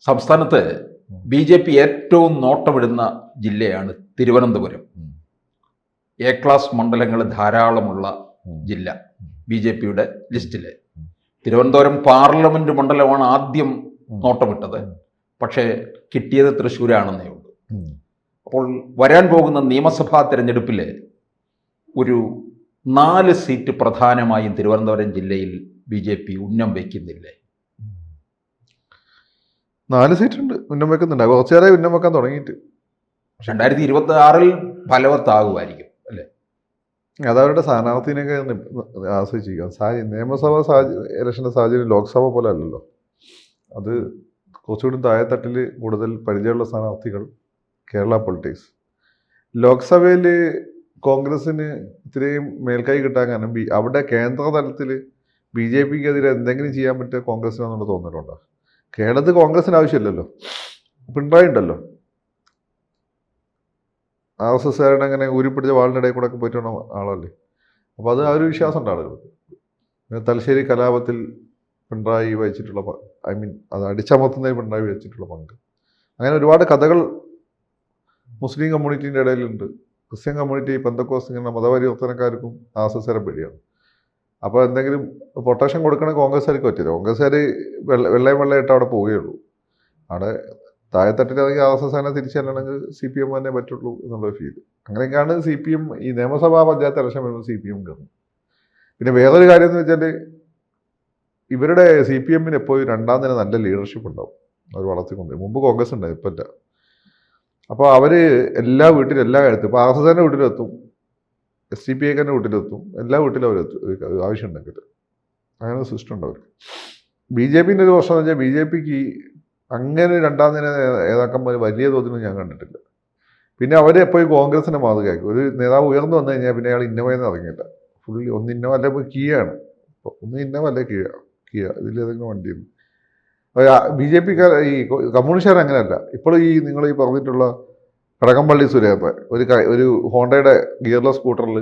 സംസ്ഥാനത്ത് ബി.ജെ.പി. ഏറ്റവും നോട്ടമിടുന്ന ജില്ലയാണ് തിരുവനന്തപുരം. എ ക്ലാസ് മണ്ഡലങ്ങൾ ധാരാളമുള്ള ജില്ല ബി.ജെ.പിയുടെ ലിസ്റ്റിൽ. തിരുവനന്തപുരം പാർലമെന്റ് മണ്ഡലമാണ് ആദ്യം നോട്ടമിട്ടത്. പക്ഷേ കിട്ടിയത് തൃശ്ശൂരാണെന്നേ ഉള്ളൂ. അപ്പോൾ വരാൻ പോകുന്ന നിയമസഭാ തിരഞ്ഞെടുപ്പിൽ ഒരു 4 സീറ്റ് പ്രധാനമായും തിരുവനന്തപുരം ജില്ലയിൽ ബി.ജെ.പി. ഉന്നം വയ്ക്കുന്നില്ലേ? 4 സീറ്റുണ്ട്, ഉന്നം വെക്കുന്നുണ്ട്. കുറച്ചുനേരം ഉന്നം വെക്കാൻ തുടങ്ങിയിട്ട്. 2026 ഫലവത്താകുമായിരിക്കും അല്ലേ? അതവരുടെ സ്ഥാനാർത്ഥിനെയൊക്കെ ആശ്രയിച്ചിരിക്കാം. നിയമസഭാ ഇലക്ഷൻ്റെ സാഹചര്യം ലോക്സഭ പോലെ അല്ലല്ലോ. അത് കുറച്ചുകൂടി താഴെത്തട്ടിൽ കൂടുതൽ പരിചയമുള്ള സ്ഥാനാർത്ഥികൾ കേരള പൊളിറ്റിക്സ്. ലോക്സഭയിൽ കോൺഗ്രസിന് ഇത്രയും മേൽക്കൈ കിട്ടാൻ കാരണം അവിടെ കേന്ദ്ര തലത്തിൽ ബി.ജെ.പിക്കെതിരെ എന്തെങ്കിലും ചെയ്യാൻ പറ്റിയ കോൺഗ്രസിനാണെന്നുള്ള തോന്നലുണ്ടോ? കേരളത്തിൽ കോൺഗ്രസിന് ആവശ്യമില്ലല്ലോ. പിണറായി ഉണ്ടല്ലോ, RSSകാരുടെ അങ്ങനെ ഊരിപ്പിടിച്ച വാളിൻ്റെ ഇടയിൽ കൂടെ ഒക്കെ പോയിട്ടുള്ള ആളല്ലേ. അപ്പോൾ അത് ആ ഒരു വിശ്വാസം ഉണ്ട് ആളുകൾക്ക്. തലശ്ശേരി കലാപത്തിൽ പിണറായി വഹിച്ചിട്ടുള്ള അത് അടിച്ചമർത്തുന്നതിൽ പിണറായി വഹിച്ചിട്ടുള്ള പങ്ക്, അങ്ങനെ ഒരുപാട് കഥകൾ മുസ്ലിം കമ്മ്യൂണിറ്റീൻ്റെ ഇടയിലുണ്ട്. ക്രിസ്ത്യൻ കമ്മ്യൂണിറ്റി, പെന്തക്കോസ്, ഇങ്ങനെ മതപരിവർത്തനക്കാർക്കും RSSകാരെ പേടിയാണ്. അപ്പോൾ എന്തെങ്കിലും പ്രൊട്ടക്ഷൻ കൊടുക്കണ കോൺഗ്രസ്സുകാർക്ക് പറ്റില്ല. കോൺഗ്രസ്സുകാർ വെള്ളമായിട്ട് അവിടെ പോവുകയുള്ളൂ. അവിടെ താഴെത്തട്ടിലാണെങ്കിൽ RSSനെ തിരിച്ചല്ലെങ്കിൽ CPM തന്നെ പറ്റുള്ളൂ എന്നുള്ളൊരു ഫീൽ. അങ്ങനെയൊക്കെയാണ് CPM ഈ നിയമസഭാ പഞ്ചായത്ത് ഇലക്ഷൻ വരുമ്പോൾ CPM കയറുന്നത്. പിന്നെ വേറൊരു കാര്യം എന്ന് വെച്ചാൽ ഇവരുടെ CPMന് എപ്പോഴും രണ്ടാം നില നല്ല ലീഡർഷിപ്പ് ഉണ്ടാവും. അവർ വളർത്തിക്കൊണ്ട് മുമ്പ് കോൺഗ്രസ് ഉണ്ടായി, ഇപ്പം ഇല്ല. അപ്പോൾ അവർ എല്ലാ വീട്ടിലും എല്ലാ കാര്യത്തും ഇപ്പോൾ RSSന്റെ വീട്ടിലെത്തും, SDPIക്കാരുടെ വീട്ടിലെത്തും, എല്ലാ വീട്ടിലും അവരെത്തും ആവശ്യമുണ്ടെങ്കിൽ. അങ്ങനെ സിസ്റ്റം ഉണ്ട് അവർക്ക്. ബി.ജെ.പിൻ്റെ ഒരു പ്രശ്നം എന്ന് വെച്ചാൽ ബി.ജെ.പിക്ക് അങ്ങനെ രണ്ടാം നില നേതാക്കന്മാർ വലിയ തോതിലൊന്നും ഞാൻ കണ്ടിട്ടില്ല. പിന്നെ അവർ എപ്പോഴും കോൺഗ്രസിനെ മാതൃകയാക്കി. ഒരു നേതാവ് ഉയർന്നു വന്നു കഴിഞ്ഞാൽ പിന്നെ അയാൾ ഇന്നോവയെന്ന് ഇറങ്ങിയില്ല. ഫുള്ളി ഒന്ന് ഇന്നോവ അല്ല, ഇപ്പോൾ കിയാണ്. ഒന്ന് ഇന്നോവ അല്ലേ കിയ ഇതിലേതെങ്കിലും വണ്ടിയുണ്ട്. ബി.ജെ.പിക്കാർ ഈ കമ്മ്യൂണിസ്റ്റുകാർ അങ്ങനെയല്ല. ഇപ്പോൾ നിങ്ങൾ ഈ പറഞ്ഞിട്ടുള്ള കടകംപള്ളി സുരേന്ദ്രൻ ഒരു ഹോണ്ടയുടെ ഗിയർലെസ് സ്കൂട്ടറിൽ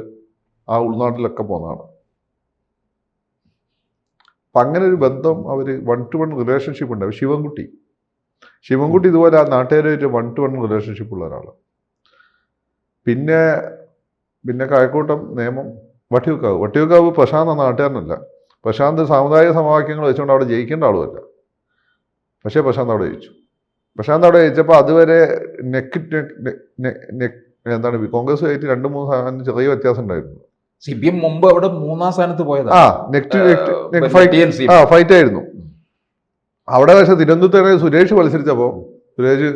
ആ ഉൾനാട്ടിലൊക്കെ പോകുന്നതാണ്. അപ്പം അങ്ങനെ ഒരു ബന്ധം അവർ 1-to-1 റിലേഷൻഷിപ്പ് ഉണ്ടാവും. ശിവൻകുട്ടി ഇതുപോലെ ആ നാട്ടുകാരായിട്ട് 1-to-1 റിലേഷൻഷിപ്പ് ഉള്ള ഒരാളാണ്. പിന്നെ കഴക്കൂട്ടം, നേമം, വട്ടിയൂർക്കാവ് പ്രശാന്ത് എന്ന നാട്ടുകാരനല്ല. പ്രശാന്ത് സാമുദായിക സമവാക്യങ്ങൾ വെച്ചുകൊണ്ട് അവിടെ ജയിക്കേണ്ട ആളുമല്ല. പക്ഷേ പ്രശാന്ത് അവിടെ ജയിച്ചപ്പോൾ അതുവരെ എന്താണ് കോൺഗ്രസുമായിട്ട് 2-3 സ്ഥാനം ചെറിയ വ്യത്യാസം ഉണ്ടായിരുന്നു. CPM മുമ്പ് അവിടെ 3-ാം സ്ഥാനത്ത് പോയത് ഫൈറ്റ് ആയിരുന്നു അവിടെ. പക്ഷേ തിരുവനന്തപുരത്തെ സുരേഷ് മത്സരിച്ചപ്പോൾ സുരേഷ്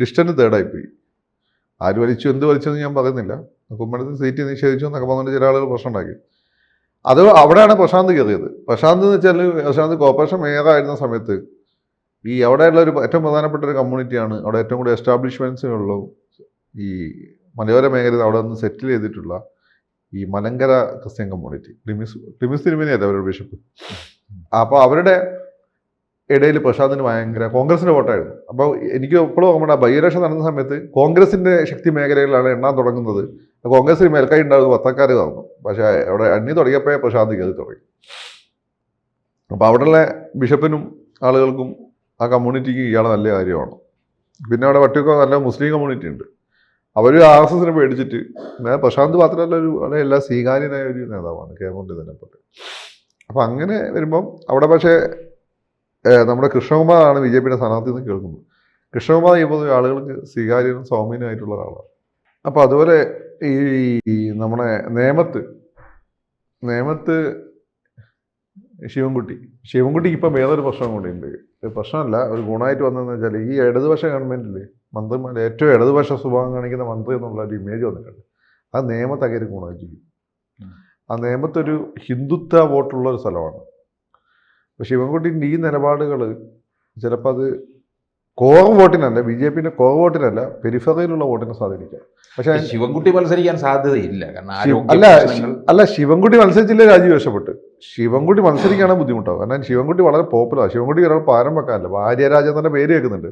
ഡിസ്റ്റന്റ് തേർഡായിപ്പോയി. ആര് വലിച്ചു എന്ത് വലിച്ചെന്ന് ഞാൻ പറയുന്നില്ല. കുമ്മനത്തിന് സീറ്റ് നിഷേധിച്ചു എന്നൊക്കെ പറഞ്ഞിട്ട് ചില ആളുകൾ പ്രശ്നം ഉണ്ടാക്കി. അത് അവിടെയാണ് പ്രശാന്ത് കയറിയത്. പ്രശാന്ത് എന്ന് വെച്ചാൽ പ്രശാന്ത് കോർപ്പറേഷൻ മേയറായിരുന്ന സമയത്ത് ഈ അവിടെയുള്ള ഒരു ഏറ്റവും പ്രധാനപ്പെട്ട ഒരു കമ്മ്യൂണിറ്റിയാണ്. അവിടെ ഏറ്റവും കൂടുതൽ എസ്റ്റാബ്ലിഷ്മെൻറ്റ്സുകളുള്ള ഈ മലയോര മേഖലയിൽ അവിടെ നിന്ന് സെറ്റിൽ ചെയ്തിട്ടുള്ള ഈ മലങ്കര ക്രിസ്ത്യൻ കമ്മ്യൂണിറ്റി. ക്ലിമിസ് തിരുമേനിയല്ല അവരുടെ ബിഷപ്പ്. അപ്പോൾ അവരുടെ ഇടയിൽ പ്രശാന്തിന് ഭയങ്കര കോൺഗ്രസിൻ്റെ വോട്ടായിരുന്നു. അപ്പോൾ എനിക്ക് എപ്പോഴും നമ്മുടെ ബൈ ഇലക്ഷൻ നടന്ന സമയത്ത് കോൺഗ്രസിൻ്റെ ശക്തി മേഖലകളിലാണ് എണ്ണാൻ തുടങ്ങുന്നത്. കോൺഗ്രസിന് മേൽക്കൈ ഉണ്ടാകുന്നത് പത്തക്കാർ തന്നു. പക്ഷേ അവിടെ എണ്ണി തുടങ്ങിയപ്പോഴേ പ്രശാന്ത് കയറി തുടങ്ങി. അപ്പോൾ അവിടെയുള്ള ബിഷപ്പിനും ആളുകൾക്കും ആ കമ്മ്യൂണിറ്റിക്ക് ഇയാളെ നല്ല കാര്യമാണ്. പിന്നെ അവിടെ വട്ടിയൊക്കെ നല്ല മുസ്ലിം കമ്മ്യൂണിറ്റി ഉണ്ട്. അവർ RSSനെ പേടിച്ചിട്ട് പ്രശാന്ത് മാത്രമല്ല വളരെ എല്ലാ സ്വീകാര്യനായ ഒരു നേതാവാണ് കേരളത്തിൽ തന്നെ പോലെ. അപ്പം അങ്ങനെ വരുമ്പം അവിടെ പക്ഷേ നമ്മുടെ കൃഷ്ണകുമാറാണ് ബി.ജെ.പിയുടെ സ്ഥാനാർത്ഥി എന്ന് കേൾക്കുന്നത്. കൃഷ്ണകുമാർ ഇപ്പോൾ ആളുകൾക്ക് സ്വീകാര്യനും സൗമ്യനുമായിട്ടുള്ള ഒരാളാണ്. അപ്പോൾ അതുപോലെ ഈ നമ്മുടെ നേമത്ത് ശിവൻകുട്ടിക്ക് ഇപ്പം വേറൊരു പ്രശ്നം കൂടിയുണ്ട്. പ്രശ്നമല്ല, ഒരു ഗുണമായിട്ട് വന്നതെന്ന് വെച്ചാൽ ഈ ഇടതുപക്ഷ ഗവൺമെൻറ്റിൽ മന്ത്രിമാർ ഏറ്റവും ഇടതുപക്ഷ സ്വഭാവം കാണിക്കുന്ന മന്ത്രി എന്നുള്ള ഒരു ഇമേജ് വന്നിട്ടുണ്ട്. അത് നേമത്തകര് ഗുണമായിരിക്കും. ആ നേമത്തൊരു ഹിന്ദുത്വ വോട്ടുള്ള ഒരു സ്ഥലമാണ്. അപ്പോൾ ശിവൻകുട്ടിൻ്റെ ഈ നിലപാടുകൾ ചിലപ്പോൾ അത് കോർ വോട്ടിനല്ല, ബി.ജെ.പിൻ്റെ കോർ വോട്ടിനല്ല, പെരിഫറിയിലുള്ള വോട്ടിനെ സ്വാധീനിക്കാം. പക്ഷേ ശിവൻകുട്ടി മത്സരിക്കാൻ സാധ്യതയില്ല. അല്ല ശിവൻകുട്ടി മത്സരിച്ചില്ലേ രാജിവശപ്പെട്ട്. ശിവൻകുട്ടി മത്സരിക്കാനാണ് ബുദ്ധിമുട്ടാവും. കാരണം ശിവൻകുട്ടി വളരെ പോപ്പുലർ. ശിവൻകുട്ടി ഒരാൾ പാരം വെക്കാനല്ല. ആര്യരാജെന്നെ പേര് കേൾക്കുന്നുണ്ട്.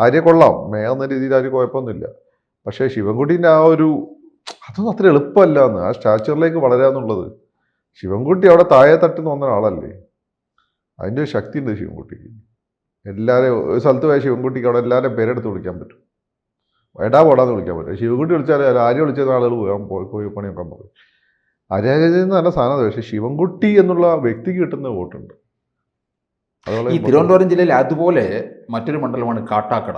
ആര്യ കൊള്ളാം, മേയർന്ന രീതിയിൽ ആരും കുഴപ്പമൊന്നുമില്ല. പക്ഷേ ശിവൻകുട്ടീൻ്റെ ആ ഒരു അതൊന്നും അത്ര എളുപ്പമല്ല എന്ന്, ആ സ്റ്റാച്ചറിലേക്ക് വളരാന്നുള്ളത്. ശിവൻകുട്ടി അവിടെ താഴെ തട്ടുന്ന വന്ന ഒരാളല്ലേ. അതിൻ്റെ ഒരു ശക്തി ഉണ്ട് ശിവൻകുട്ടിക്ക്. എല്ലാവരും ഒരു സ്ഥലത്ത് പോയ ശിവൻകുട്ടിക്ക് അവിടെ എല്ലാവരും പേരെടുത്ത് വിളിക്കാൻ പറ്റും. എടാ പോടാന്ന് വിളിക്കാൻ പറ്റും. ശിവൻകുട്ടി വിളിച്ചാൽ ആര് വിളിച്ചത് ആളുകൾ പോയി പണി നോക്കാൻ പോകും. ആര്യാജയിൽ നല്ല സാധനം. പക്ഷേ ശിവൻകുട്ടി എന്നുള്ള വ്യക്തിക്ക് കിട്ടുന്ന വോട്ടുണ്ട്. അതുപോലെ ഈ തിരുവനന്തപുരം ജില്ലയിൽ അതുപോലെ മറ്റൊരു മണ്ഡലമാണ് കാട്ടാക്കട.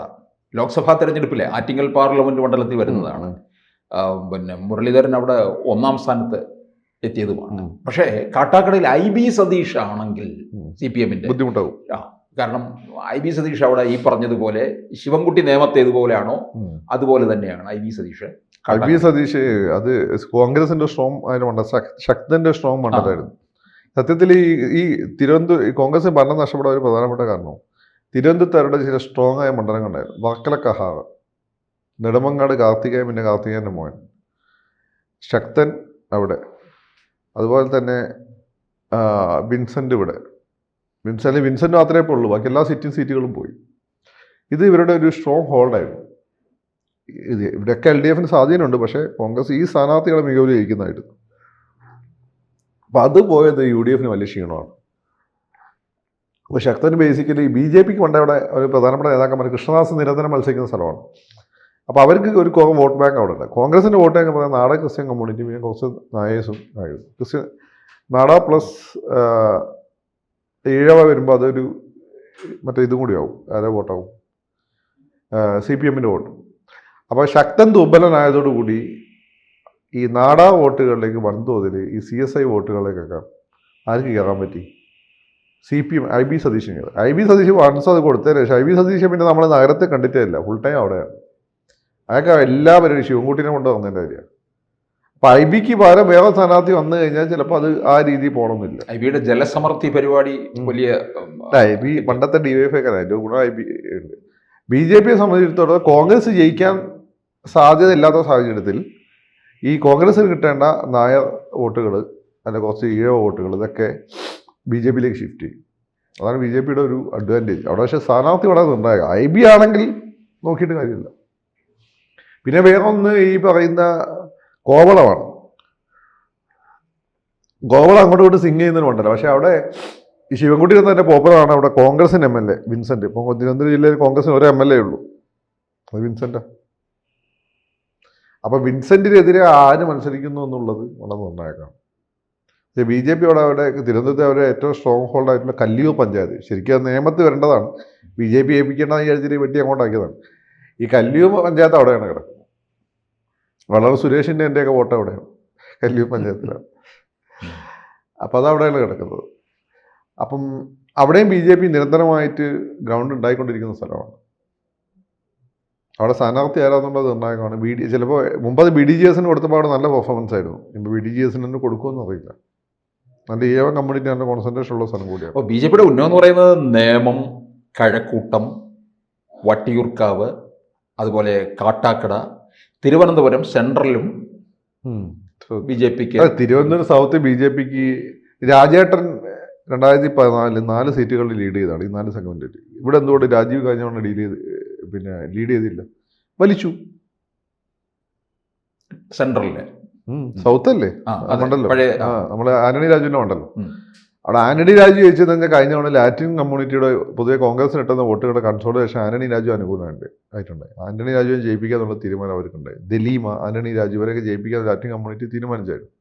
ലോക്സഭാ തെരഞ്ഞെടുപ്പിലെ ആറ്റിങ്ങൽ പാർലമെന്റ് മണ്ഡലത്തിൽ വരുന്നതാണ്. പിന്നെ മുരളീധരൻ അവിടെ 1-ാം സ്ഥാനത്ത് എത്തിയതുമാണ്. പക്ഷേ കാട്ടാക്കടയിൽ IB സതീഷ് ആണെങ്കിൽ CPM-ന്റെ ബുദ്ധിമുട്ടാവും. കാരണം IB സതീഷ് അവിടെ ഈ പറഞ്ഞതുപോലെ ശിവൻകുട്ടി നിയമത്തേതുപോലെയാണോ അതുപോലെ തന്നെയാണ് IB സതീഷ്. IB സതീഷ് അത് കോൺഗ്രസിന്റെ സ്ട്രോങ് ആയിരുന്നു, ശക്തന്റെ സ്ട്രോങ് മണ്ഡലമായിരുന്നു. സത്യത്തിൽ ഈ തിരുവനന്തപുരം കോൺഗ്രസ് ഭരണം നഷ്ടപ്പെടാൻ ഒരു പ്രധാനപ്പെട്ട കാരണവും തിരുവനന്തപുരത്ത് അവരുടെ ചില സ്ട്രോങ് ആയ മണ്ഡലങ്ങളുണ്ടായിരുന്നു. വർക്കല കഹാവ്, നെടുമങ്ങാട് കാർത്തികേയൻ, പിന്നെ കാർത്തികേയൻ്റെ മോൻ ശക്തൻ അവിടെ, അതുപോലെ തന്നെ വിൻസെൻ്റ് ഇവിടെ. വിൻസെൻ്റ് മാത്രമേ ഇപ്പോൾ ഉള്ളൂ, ബാക്കി എല്ലാ സീറ്റുകളും പോയി. ഇത് ഇവരുടെ ഒരു സ്ട്രോങ് ഹോൾഡായിരുന്നു. ഇവിടെയൊക്കെ LDF-ന് സ്വാധീനമുണ്ട്, പക്ഷേ കോൺഗ്രസ് ഈ സ്ഥാനാർത്ഥികളെ മികവിൽ ജയിക്കുന്നതായിരുന്നു. അപ്പം അത് പോയത് UDF-ന് വലിയ ക്ഷീണമാണ്. അപ്പോൾ ശക്തന് ബേസിക്കലി BJP-ക്ക് പണ്ട് അവിടെ ഒരു പ്രധാനപ്പെട്ട നേതാക്കന്മാർ കൃഷ്ണദാസ് നിരന്തരം മത്സരിക്കുന്ന സ്ഥലമാണ്. അപ്പോൾ അവർക്ക് ഒരു വോട്ട് ബാങ്ക് അവിടെ ഉണ്ട്. കോൺഗ്രസിൻ്റെ വോട്ട് ബാങ്ക് പറഞ്ഞാൽ നാട ക്രിസ്ത്യൻ കമ്മ്യൂണിറ്റി, പിന്നെ കുറച്ച് നായേഴ്സും ആയിരുന്നു. ക്രിസ്ത്യൻ നാട പ്ലസ് ഈഴവ വരുമ്പോൾ അതൊരു മറ്റേ ഇതും കൂടിയാവും. ആരോ വോട്ടാവും, CPM-ൻ്റെ വോട്ട്. അപ്പോൾ ശക്തൻ ദുർബലനായതോടുകൂടി ഈ നാട വോട്ടുകളിലേക്ക് വൻതോതിൽ ഈ CSI വോട്ടുകളിലേക്കൊക്കെ ആർക്ക് കയറാൻ പറ്റി? CPM IB സതീശൻ കയറി. IB സതീശ് വൺസ് അത് കൊടുത്തതിന് ശേഷം IB സതീശൻ പിന്നെ നമ്മൾ നഗരത്തെ കണ്ടിട്ടേ ഇല്ല, ഫുൾ ടൈം അവിടെയാണ്. അയാൾക്ക് എല്ലാവരും ശിവൻകുട്ടിനെ കൊണ്ട് വന്നതിൻ്റെ കാര്യമാണ്. അപ്പം IB-ക്ക് പകരം വേറെ സ്ഥാനാർത്ഥി വന്നു കഴിഞ്ഞാൽ ചിലപ്പോൾ അത് ആ രീതിയിൽ പോകണമെന്നില്ല. IB-യുടെ ജലസമൃദ്ധി പരിപാടി വലിയ IB പണ്ടത്തെ DYFI-ക്കാരാണ്. അതിൻ്റെ ഗുണം IB ഉണ്ട്. BJP-യെ സംബന്ധിച്ചിടത്തോളം കോൺഗ്രസ് ജയിക്കാൻ സാധ്യത ഇല്ലാത്ത സാഹചര്യത്തിൽ ഈ കോൺഗ്രസ്സിന് കിട്ടേണ്ട നായർ വോട്ടുകൾ, അല്ലെങ്കിൽ കുറച്ച് ഈഴവ വോട്ടുകൾ, ഇതൊക്കെ BJP-യിലേക്ക് ഷിഫ്റ്റ് ചെയ്യും. അതാണ് BJP-യുടെ ഒരു അഡ്വാൻറ്റേജ്. അവിടെ പക്ഷേ സ്ഥാനാർത്ഥി വളരെ നിർണ്ണായകം. IB ആണെങ്കിൽ നോക്കിയിട്ട് കാര്യമില്ല. പിന്നെ വേറെ ഒന്ന് ഈ പറയുന്ന കോവളമാണ്. കോവളം അങ്ങോട്ട് ഇങ്ങോട്ട് സിങ് ചെയ്യുന്നതിനുണ്ടല്ലോ. പക്ഷേ അവിടെ ഈ ശിവൻകുട്ടി തന്നെ പോപ്പുലറാണ്. അവിടെ കോൺഗ്രസിൻ്റെ MLA വിൻസെൻ്റ്. ഇപ്പോൾ തിരുവനന്തപുരം ജില്ലയിൽ കോൺഗ്രസിന് ഒരു MLA ഉള്ളൂ, അത് വിൻസെൻ്റാ. അപ്പോൾ വിൻസെൻറ്റിനെതിരെ ആര് മത്സരിക്കുന്നു എന്നുള്ളത് വളരെ നിർണ്ണായകമാണ്. BJP അവിടെ തിരുവനന്തപുരത്ത് അവരുടെ ഏറ്റവും സ്ട്രോങ് ഹോൾഡ് ആയിട്ടുള്ള കല്ലിയൂർ പഞ്ചായത്ത് ശരിക്കും അത് നിയമത്തിൽ വരേണ്ടതാണ്. BJP ഏൽപ്പിക്കേണ്ടതെന്ന് വിചാരിച്ചിട്ട് വെട്ടി അങ്ങോട്ടാക്കിയതാണ്. ഈ കല്ലിയൂർ പഞ്ചായത്ത് അവിടെയാണ് കിടക്കുന്നത്. വളരെ സുരേഷിൻ്റെ എൻ്റെയൊക്കെ വോട്ട് അവിടെയാണ്, കല്ലിയൂർ പഞ്ചായത്തിലാണ്. അപ്പോൾ അതവിടെയാണ് കിടക്കുന്നത്. അപ്പം അവിടെയും BJP നിരന്തരമായിട്ട് ഗ്രൗണ്ട് ഉണ്ടായിക്കൊണ്ടിരിക്കുന്ന സ്ഥലമാണ്. അവിടെ സ്ഥാനാർത്ഥി ആരാന്നുള്ളത് നിർണ്ണായകമാണ്. ചിലപ്പോൾ മുമ്പത് BDGS-ന് കൊടുത്തപ്പോൾ അവിടെ നല്ല പെർഫോമൻസ് ആയിരുന്നു. ഇപ്പോൾ BDGS-ന് തന്നെ കൊടുക്കുമെന്ന് അറിയില്ല. നല്ല ഈഴവ കമ്മ്യൂണിറ്റി നല്ല കോൺസെൻട്രേഷൻ ഉള്ള സ്ഥലം കൂടിയാണ്. അപ്പോൾ BJP-യുടെ ഉന്നതം എന്ന് പറയുന്നത് നേമം, കഴക്കൂട്ടം, വട്ടിയൂർക്കാവ്, അതുപോലെ കാട്ടാക്കട, തിരുവനന്തപുരം സെൻട്രലും BJP-ക്ക്. തിരുവനന്തപുരം സൗത്ത് BJP-ക്ക് രാജേട്ടൻ 2014 4 സീറ്റുകളിൽ ലീഡ് ചെയ്താണ് ഈ 4 സെഗ്മെൻറ്റിൽ. ഇവിടെ എന്തുകൊണ്ട് രാജീവ് കഴിഞ്ഞവണ്ണം ലീഡ് ചെയ്തില്ല, വലിച്ചു. സെൻട്രലിലെ സൗത്ത് അല്ലേ മണ്ഡലം, നമ്മളെ ആന്റണി രാജുവിൻ്റെ മണ്ഡലം. അവിടെ ആന്റണി രാജു ജയിച്ചത് കഴിഞ്ഞാൽ കഴിഞ്ഞ തവണ ലാറ്റിൻ കമ്മ്യൂണിറ്റിയുടെ പൊതുവെ കോൺഗ്രസിന് കിട്ടുന്ന വോട്ടുകളുടെ കൺസോളിഡേഷൻ ആന്റണി രാജു അനുകൂലമായിട്ടുണ്ടായി. ആന്റണി രാജുവിനെ ജയിപ്പിക്കാന്നുള്ള തീരുമാനം അവർക്കുണ്ടായി. ദലീമ, ആന്റണി രാജു ഇവരൊക്കെ ജയിപ്പിക്കാൻ ലാറ്റിൻ കമ്മ്യൂണിറ്റി തീരുമാനിച്ചായിരുന്നു.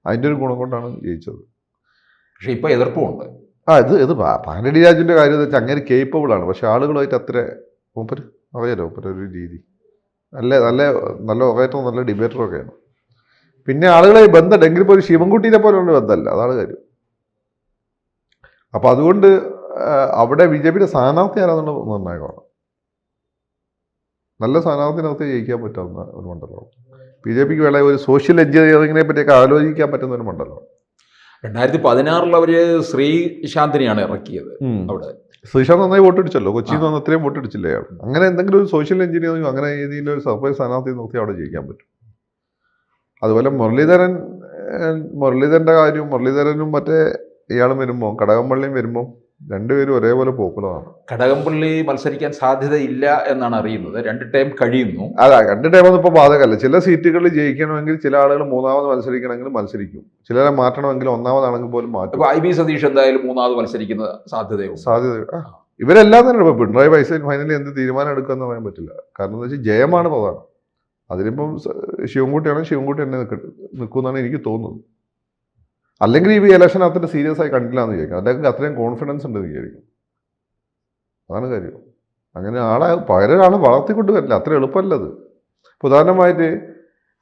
അതിൻ്റെ ഒരു ഗുണം കൊണ്ടാണ് ജയിച്ചത്. പക്ഷേ ഇപ്പോൾ എതിർപ്പുമുണ്ട്. ഇത് ആന്റണി രാജുവിൻ്റെ കാര്യം വെച്ചാൽ അങ്ങനെ കേപ്പബിളാണ്. പക്ഷെ ആളുകളുമായിട്ട് അത്ര മൂപ്പര് അറിയാലോ, മൂപ്പര് ഒരു രീതി നല്ല ഒറേറ്റർ, നല്ല ഡിബേറ്ററൊക്കെയാണ്. പിന്നെ ആളുകളെ ബന്ധം എങ്കിൽ ഇപ്പോൾ ഒരു ശിവൻകുട്ടീനെ പോലുള്ള ബന്ധമല്ല, അതാണ് കാര്യം. അപ്പോൾ അതുകൊണ്ട് അവിടെ BJP-യുടെ സ്ഥാനാർത്ഥി ആരാന്നുള്ള നിർണ്ണായകമാണ്. നല്ല സ്ഥാനാർത്ഥിനകത്ത് ജയിക്കാൻ പറ്റാവുന്ന ഒരു മണ്ഡലമാണ്. BJP-ക്ക് വേള ഒരു സോഷ്യൽ എഞ്ചിനീയറിങ്ങിനെ പറ്റിയൊക്കെ ആലോചിക്കാൻ പറ്റുന്ന ഒരു മണ്ഡലമാണ്. 2016 അവർ ശ്രീശാന്തിനെയാണ് ഇറക്കിയത്. അവിടെ ശ്രീശാന്ത് നന്നായി വോട്ടടിച്ചല്ലോ. കൊച്ചിയിൽ നിന്ന് അത്രയും വോട്ടടിച്ചില്ലേ അയാൾ. അങ്ങനെ എന്തെങ്കിലും ഒരു സോഷ്യൽ എഞ്ചിനീയറിംഗ് അങ്ങനെ ഏതെങ്കിലും ഒരു സർപ്രൈസ് സ്ഥാനാർത്ഥി നോക്കി അവിടെ ജയിക്കാൻ പറ്റും. അതുപോലെ മുരളീധരൻ്റെ കാര്യം, മുരളീധരനും മറ്റേ ഇയാളും വരുമ്പോൾ, കടകംപള്ളിയും വരുമ്പോൾ രണ്ടുപേരും ഒരേപോലെ പോപ്പുലറാണ്. കടകംപള്ളി മത്സരിക്കാൻ സാധ്യതയില്ല എന്നാണ് അറിയുന്നത്. 2 ടൈം കഴിയുന്നു. അതാ 2 ടൈമൊന്നും ഇപ്പോൾ ബാധകമല്ല. ചില സീറ്റുകളിൽ ജയിക്കണമെങ്കിൽ ചില ആളുകൾ 3ാമത് മത്സരിക്കണമെങ്കിൽ മത്സരിക്കും. ചിലരെ മാറ്റണമെങ്കിൽ 1ാമതാണെങ്കിൽ പോലും മാറ്റും. അപ്പോൾ IB സതീഷ് എന്തായാലും 3ാമത് മത്സരിക്കുന്ന സാധ്യത. ഇവരെല്ലാം തന്നെ ഇപ്പോൾ പിണറായി ഫൈനലി എന്ത് തീരുമാനം എടുക്കുമെന്ന് പറയാൻ പറ്റില്ല. കാരണം എന്താ വെച്ചാൽ ജയമാണ് പ്രധാനം. അതിനിപ്പം ശിവൻകുട്ടിയാണെങ്കിൽ ശിവൻകുട്ടി തന്നെ നിൽക്കുമെന്നാണ് എനിക്ക് തോന്നുന്നത്. അല്ലെങ്കിൽ ഈ ഇലക്ഷൻ അത്ര സീരിയസ് ആയി കണ്ടില്ല എന്ന് വിചാരിക്കും. അതിലേക്ക് അത്രയും കോൺഫിഡൻസ് ഉണ്ടെന്ന് വിചാരിക്കും. അതാണ് കാര്യം. അങ്ങനെ പകരം ആളെ വളർത്തിക്കൊണ്ട് വരില്ല, അത്ര എളുപ്പമല്ലത്. ഉദാഹരണമായിട്ട്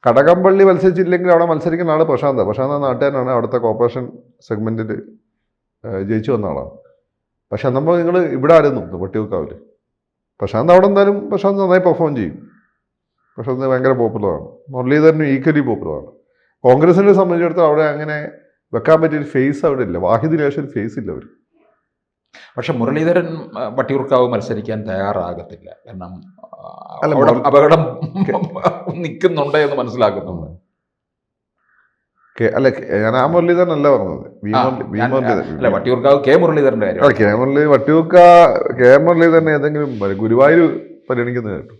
കടകംപള്ളി മത്സരിച്ചില്ലെങ്കിൽ അവിടെ മത്സരിക്കുന്ന ആൾ പ്രശാന്ത നാട്ടുകാരനാണ്, അവിടുത്തെ കോർപ്പറേഷൻ സെഗ്മെൻറ്റിൽ ജയിച്ചു വന്ന ആളാണ്. പക്ഷെ നമ്മൾ നിങ്ങൾ ഇവിടെ ആരും നോക്കും വട്ടിയൂർക്കാവിൽ പ്രശാന്ത് അവിടെ എന്തായാലും പ്രശാന്ത് നന്നായി പെർഫോം ചെയ്യും. പ്രശാന്ത് ഭയങ്കര പോപ്പുലറാണ്. മുരളീധരനും ഈക്വലി പോപ്പുലറാണ്. കോൺഗ്രസിനെ സംബന്ധിച്ചിടത്തോളം അവിടെ അങ്ങനെ വെക്കാൻ പറ്റിയൊരു ഫേസ് അവിടെ ഇല്ല. വാഹിദ് ലേശം ഫേസ് ഇല്ല അവർ. പക്ഷെ മുരളീധരൻ വട്ടിയൂർക്കാവ് മത്സരിക്കാൻ തയ്യാറാകത്തില്ല. കാരണം അല്ല, അവിടെ അപകടം നിൽക്കുന്നുണ്ട് എന്ന് മനസ്സിലാക്കുന്നുണ്ട്. അല്ല, ഞാൻ ആ മുരളീധരനല്ല പറഞ്ഞത്. അല്ല, വട്ടിയൂർക്കാവ് കെ മുരളീധരൻ്റെ കാര്യം. കെ മുരളീധരൻ ഏതെങ്കിലും ഗുരുവായൂർ പരിഗണിക്കുന്നത് കേട്ടു.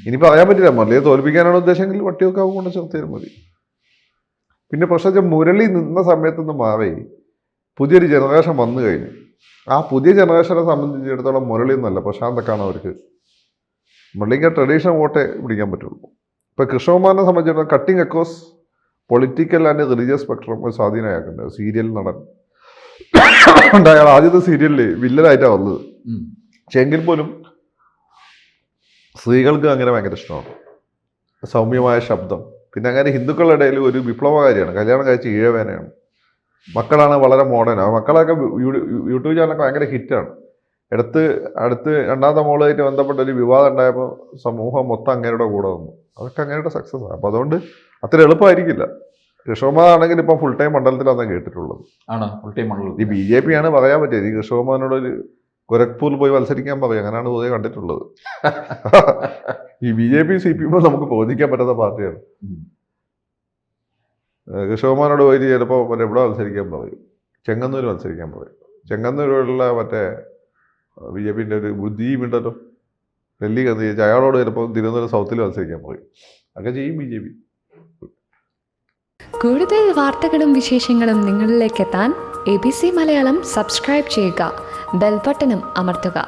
ഇനി പറയാൻ പറ്റില്ല. മുരളിയെ തോൽപ്പിക്കാനാണ് ഉദ്ദേശമെങ്കിൽ വട്ടിയൂർക്കാവ് കൊണ്ട് ചേർത്താലും മതി. പിന്നെ പ്രശ്നം മുരളി നിന്ന സമയത്തുനിന്ന് മാറി പുതിയൊരു ജനറേഷൻ വന്നു കഴിഞ്ഞു. ആ പുതിയ ജനറേഷനെ സംബന്ധിച്ചിടത്തോളം മുരളി എന്നല്ല പ്രശാന്തൊക്കെയാണ് അവർക്ക്. മുരളിക്ക് ട്രഡീഷണൽ വോട്ടേ പിടിക്കാൻ പറ്റുള്ളൂ. ഇപ്പോൾ കൃഷ്ണകുമാറിനെ സംബന്ധിച്ചിടത്തോളം cutting across political and religious spectrum ഒരു സ്വാധീനമാക്കുന്നുണ്ട്. സീരിയൽ നടൻ അയാൾ ആദ്യത്തെ സീരിയലിൽ വില്ലനായിട്ടാണ് വന്നത്. പക്ഷെ എങ്കിൽ പോലും സ്ത്രീകൾക്ക് അങ്ങനെ ഭയങ്കര ഇഷ്ടമാണ്. സൗമ്യമായ ശബ്ദം. പിന്നെ അങ്ങനെ ഹിന്ദുക്കളുടെ ഇടയിൽ ഒരു വിപ്ലവകാരിയാണ്. കല്യാണം കഴിച്ച് ഈഴവേനയാണ്. മക്കളാണ് വളരെ മോഡേണാണ്. മക്കളൊക്കെ യൂട്യൂബ് ചാനലൊക്കെ ഭയങ്കര ഹിറ്റാണ്. അടുത്ത് രണ്ടാമത്തെ മോളുമായിട്ട് ബന്ധപ്പെട്ട ഒരു വിവാദം ഉണ്ടായപ്പോൾ സമൂഹം മൊത്തം അങ്ങേരുടെ കൂടെ വന്നു. അതൊക്കെ അങ്ങേരുടെ സക്സസ് ആണ്. അപ്പോൾ അതുകൊണ്ട് അത്ര എളുപ്പമായിരിക്കില്ല. കൃഷ്ണകുമാർ ആണെങ്കിൽ ഇപ്പം ഫുൾ ടൈം മണ്ഡലത്തിലാണ് കേട്ടിട്ടുള്ളത്. ഈ BJP ആണ് പറയാൻ പറ്റിയത്. ഈ കൃഷ്ണകുമാറിനോടൊരു ഗോരഖ്പൂർ പോയി മത്സരിക്കാൻ പറയും. അങ്ങനെയാണ് പൊതുവെ കണ്ടിട്ടുള്ളത്. ഈ BJP CPM നമുക്ക് ബോധിക്കാൻ പറ്റാത്ത പാർട്ടിയാണ്. കൃഷ്ണകുമാറിനോട് പോയിട്ട് ചിലപ്പോൾ എവിടെ മത്സരിക്കാൻ പറയും, ചെങ്ങന്നൂർ മത്സരിക്കാൻ പറയും. ചെങ്ങന്നൂരുള്ള മറ്റേ BJPൻ്റെ ഒരു ബുദ്ധിയുണ്ടല്ലോ, ഡൽഹി കന്ന് അയാളോട് ചിലപ്പോൾ തിരുവനന്തപുരം സൗത്തിൽ മത്സരിക്കാൻ പറയും. അതൊക്കെ ചെയ്യും BJP. കൂടുതൽ വാർത്തകളും വിശേഷങ്ങളും നിങ്ങളിലേക്ക് എത്താൻ ABC മലയാളം സബ്സ്ക്രൈബ് ചെയ്യുക, ബെൽ ബട്ടണും അമർത്തുക.